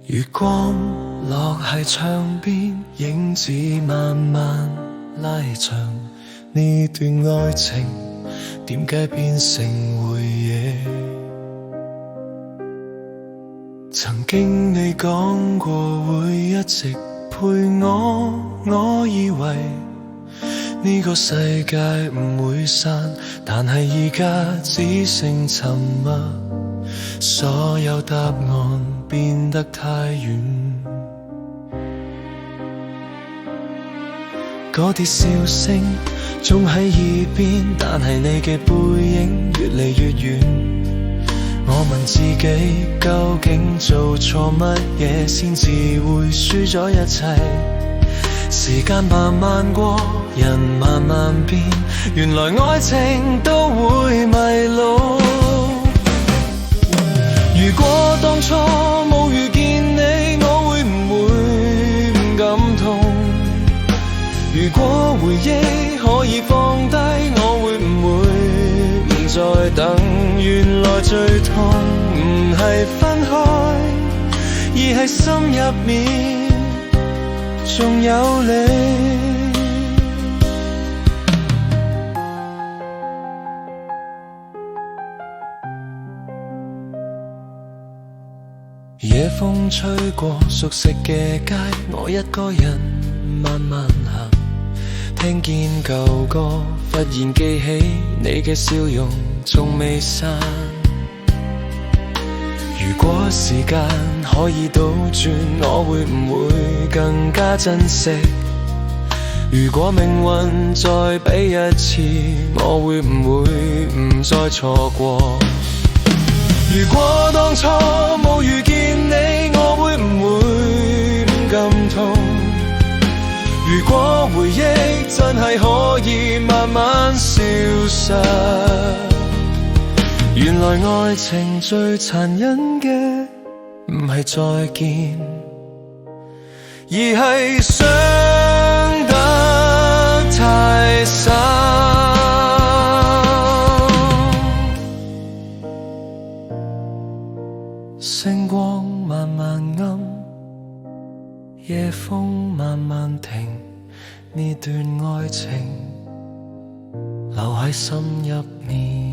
月光落喺牆邊，影子慢慢拉長。呢段愛情點解變成回憶？曾經你講過會一直陪我，我以為呢個世界唔會散，但係而家只剩沉默，所有答案變得太遠。嗰啲笑聲仲喺耳邊，但係你嘅背影越嚟越遠。我問自己究竟做錯乜嘢先至會輸咗一切？時間慢慢過，人慢慢變，原來愛情都會迷路。如果當初冇遇見你，我會唔會唔感痛？如果回憶可以放低，我會唔會唔再等？原來最痛唔係分開，而係心入面仲有你。夜風吹過熟悉嘅街，我一個人慢慢行，聽見舊歌，忽然記起你嘅笑容仲未散。如果時間可以倒轉，我會唔會更加珍惜？如果命運再俾一次，我會唔會唔再錯過？如果當初冇遇見你，我會唔會唔感痛？如果回憶真係可以慢慢消失，原來愛情最殘忍嘅唔係再見，而係傷得太深。星光慢慢暗，夜風慢慢停，呢段愛情留喺心入面。